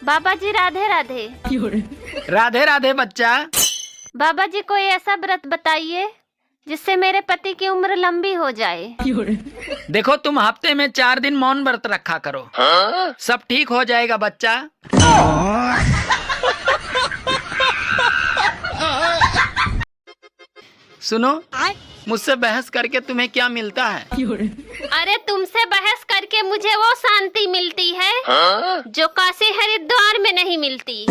बाबा जी राधे राधे। राधे राधे बच्चा। बाबा जी कोई ऐसा व्रत बताइए जिससे मेरे पति की उम्र लंबी हो जाए। देखो तुम हफ्ते में 4 दिन मौन व्रत रखा करो, सब ठीक हो जाएगा बच्चा। सुनो, मुझसे बहस करके तुम्हें क्या मिलता है? अरे तुमसे बहस करके मुझे वो शांति मिलती है जो काशी हरिद्वार में नहीं मिलती।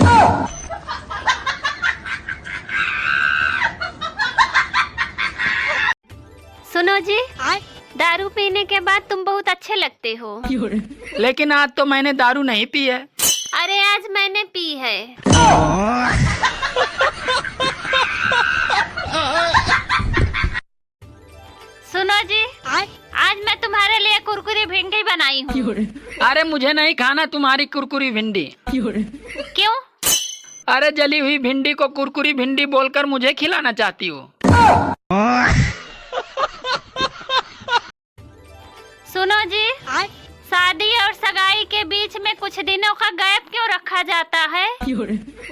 सुनो जी, दारू पीने के बाद तुम बहुत अच्छे लगते हो। लेकिन आज तो मैंने दारू नहीं पी है। अरे आज मैंने पी है। सुनो जी, आज मैं तुम्हारे लिए कुरकुरी भिंडी बनाई हूँ। अरे मुझे नहीं खाना तुम्हारी कुरकुरी भिंडी। क्यों? अरे जली हुई भिंडी को कुरकुरी भिंडी बोलकर मुझे खिलाना चाहती हो? सुनो जी, शादी और सगाई के बीच में कुछ दिनों का गैप क्यों रखा जाता है?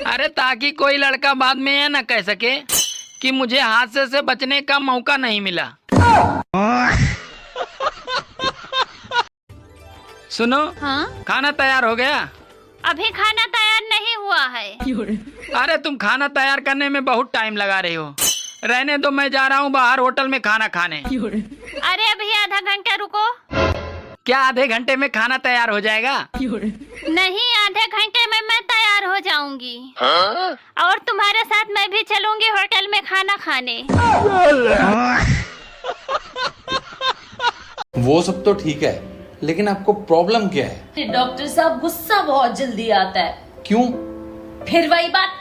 अरे ताकि कोई लड़का बाद में यह न कह सके कि मुझे हादसे से बचने का मौका नहीं मिला। सुनो, हाँ? खाना तैयार हो गया? अभी खाना तैयार नहीं हुआ है। अरे तुम खाना तैयार करने में बहुत टाइम लगा रही हो। रहने दो, मैं जा रहा हूँ बाहर होटल में खाना खाने। अरे अभी आधा घंटा रुको। क्या आधे घंटे में खाना तैयार हो जाएगा? नहीं, आधे घंटे में मैं तैयार हो जाऊंगी। और तुम्हारे साथ मैं भी चलूंगी होटल में खाना खाने। वो सब तो ठीक है, लेकिन आपको प्रॉब्लम क्या है? डॉक्टर साहब, गुस्सा बहुत जल्दी आता है। क्यों? फिर वही बात।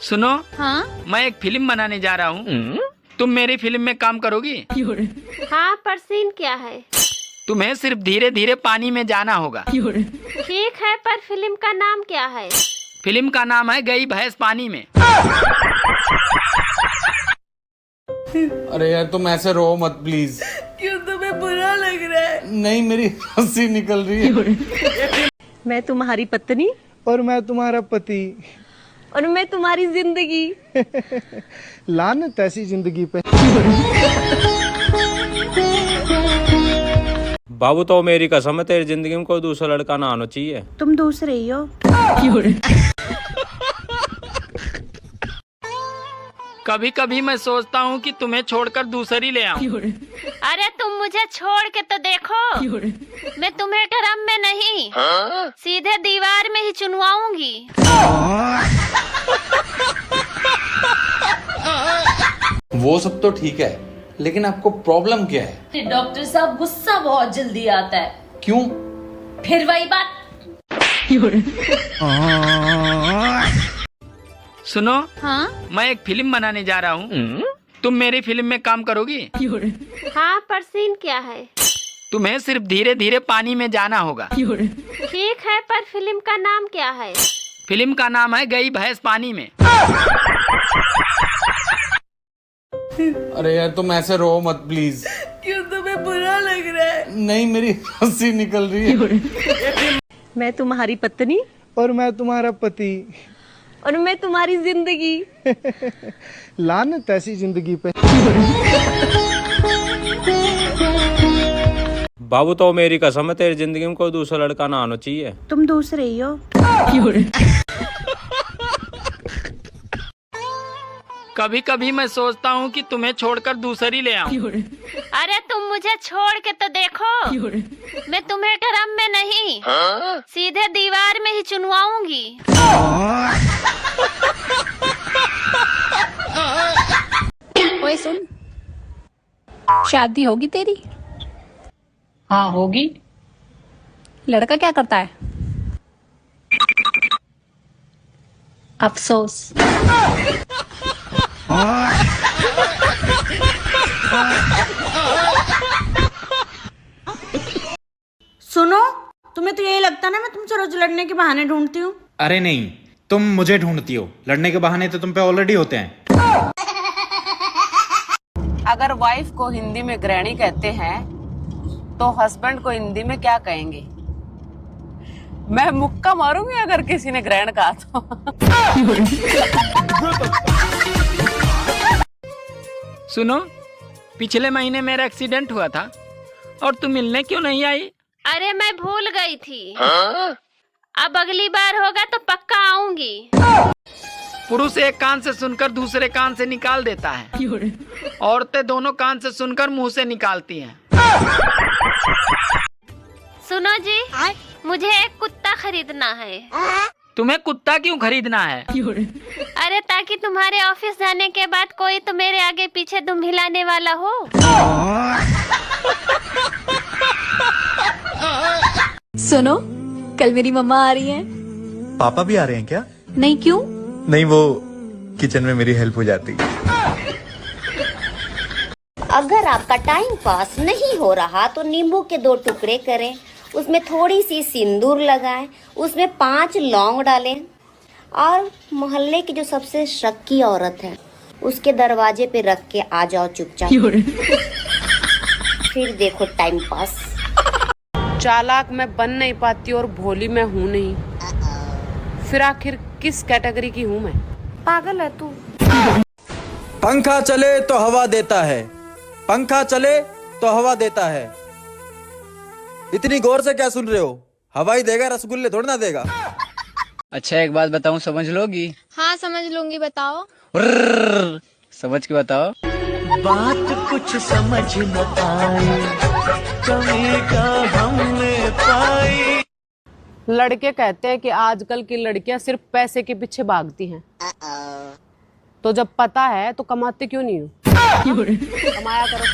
सुनो, हाँ? मैं एक फिल्म बनाने जा रहा हूँ, तुम मेरी फिल्म में काम करोगी? हाँ, पर सीन क्या है? तुम्हें सिर्फ धीरे धीरे पानी में जाना होगा। ठीक है, पर फिल्म का नाम क्या है? फिल्म का नाम है गई भैंस पानी में। अरे यार तुम ऐसे रो मत प्लीज। क्यों, तुम्हें बुरा लग रहा है? नहीं, मेरी हंसी निकल रही है। मैं तुम्हारी पत्नी और मैं तुम्हारा पति। और मैं तुम्हारी जिंदगी। लानत ऐसी जिंदगी पे। बाबू तो मेरी कसम है, तेरी जिंदगी में कोई दूसरा लड़का ना आना चाहिए। तुम दूसरे ही हो। कभी कभी मैं सोचता हूँ कि तुम्हें छोड़कर दूसरी ले आऊं। अरे तुम मुझे छोड़ के तो देखो। मैं तुम्हें ड्रम में नहीं, सीधे दीवार में ही चुनवाऊंगी। वो सब तो ठीक है, लेकिन आपको प्रॉब्लम क्या है? डॉक्टर साहब, गुस्सा बहुत जल्दी आता है। क्यों? फिर वही बात। सुनो, हाँ? मैं एक फिल्म बनाने जा रहा हूँ, तुम मेरी फिल्म में काम करोगी? हाँ, पर सीन क्या है? तुम्हें सिर्फ धीरे धीरे पानी में जाना होगा। ठीक है, पर फिल्म का नाम क्या है? फिल्म का नाम है गई भैंस पानी में। अरे यार तुम ऐसे रो मत प्लीज। क्यों, तुम्हें बुरा लग रहा है? नहीं, मेरी हंसी निकल रही है। मैं तुम्हारी पत्नी और मैं तुम्हारा पति। और मैं तुम्हारी जिंदगी। लानत ऐसी जिंदगी पे। बाबू तो मेरी कसम है, तेरी जिंदगी में कोई दूसरा लड़का ना आना चाहिए। तुम दूसरे ही हो। कभी कभी मैं सोचता हूँ कि तुम्हें छोड़कर दूसरी ले आऊं। अरे तुम मुझे छोड़ के तो देखो। मैं तुम्हें ड्रम में नहीं, सीधे दीवार में ही चुनवाऊंगी। ओए सुन, शादी होगी तेरी? हाँ होगी। लड़का क्या करता है? अफसोस। सुनो, तुम्हें तो यही लगता ना मैं तुमसे रोज लड़ने के बहाने ढूंढती हूँ? अरे नहीं, तुम मुझे ढूंढती हो। लड़ने के बहाने तो तुम पे ऑलरेडी होते हैं। अगर वाइफ को हिंदी में गृहिणी कहते हैं तो हस्बैंड को हिंदी में क्या कहेंगे? मैं मुक्का मारूंगी अगर किसी ने ग्रहण कहा तो। सुनो, पिछले महीने मेरा एक्सीडेंट हुआ था और तुम मिलने क्यों नहीं आई? अरे मैं भूल गई थी। अब अगली बार होगा तो पक्का आऊंगी। पुरुष एक कान से सुनकर दूसरे कान से निकाल देता है, औरतें दोनों कान से सुनकर मुंह से निकालती हैं। सुनो जी, मुझे एक कुत्ता खरीदना है। तुम्हें कुत्ता क्यों खरीदना है? अरे ताकि तुम्हारे ऑफिस जाने के बाद कोई तो मेरे आगे पीछे दुम हिलाने वाला हो। सुनो, कल मेरी मम्मा आ रही है। पापा भी आ रहे हैं क्या? नहीं, क्यों? नहीं, वो किचन में मेरी हेल्प हो जाती। अगर आपका टाइम पास नहीं हो रहा तो नींबू के 2 टुकड़े करें, उसमें थोड़ी सी सिंदूर लगाएं, उसमें 5 लौंग डालें और मोहल्ले की जो सबसे शक्की औरत है उसके दरवाजे पे रख के आ जाओ चुपचाप। फिर देखो टाइम पास। चालाक मैं बन नहीं पाती और भोली मैं हूँ नहीं, फिर आखिर किस कैटेगरी की हूँ मैं? पागल है तू। पंखा चले तो हवा देता है, पंखा चले तो हवा देता है। इतनी गौर से क्या सुन रहे हो? हवा ही देगा, रसगुल्ले थोड़ी ना देगा। अच्छा एक बात बताऊं, समझ लोगी? हाँ समझ लूंगी, बताओ। समझ के बताओ। बात कुछ समझ न पाई, कमी का हमने पाई। लड़के कहते हैं कि आजकल की लड़कियां सिर्फ पैसे के पीछे भागती हैं। तो जब पता है तो कमाते क्यों नहीं हो? कमाया करो।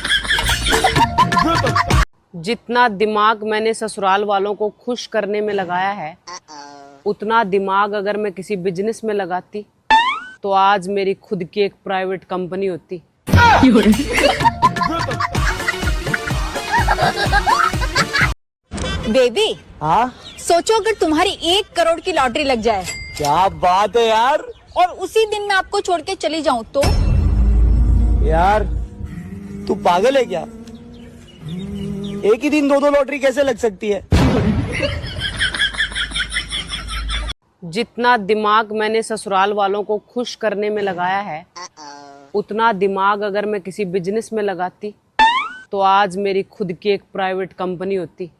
जितना दिमाग मैंने ससुराल वालों को खुश करने में लगाया है, उतना दिमाग अगर मैं किसी बिजनेस में लगाती तो आज मेरी खुद की एक प्राइवेट कंपनी होती। बेबी, हाँ, सोचो अगर तुम्हारी 1 करोड़ की लॉटरी लग जाए क्या बात है यार। और उसी दिन मैं आपको छोड़ के चली जाऊं तो? यार तू पागल है क्या? एक ही दिन 2 लॉटरी कैसे लग सकती है? जितना दिमाग मैंने ससुराल वालों को खुश करने में लगाया है, उतना दिमाग अगर मैं किसी बिजनेस में लगाती तो आज मेरी खुद की एक प्राइवेट कंपनी होती।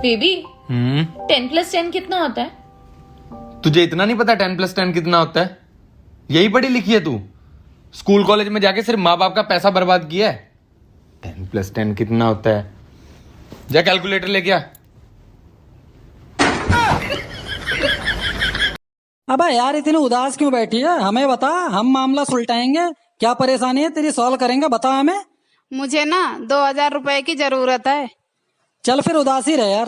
बेबी, 10 + 10 कितना होता है? तुझे इतना नहीं पता 10 + 10 कितना होता है? यही पढ़ी लिखी है तू? स्कूल कॉलेज में जाके सिर्फ माँ बाप का पैसा बर्बाद किया है। 10 + 10 कितना होता है? जा कैलकुलेटर लेके आ। अबे यार इतनी उदास क्यों बैठी है? हमें बता, हम मामला सुलटाएंगे। क्या परेशानी है तेरी, सॉल्व करेंगे, बता हमें। मुझे ना 2000 रुपए की जरूरत है। चल फिर उदास ही रहे यार।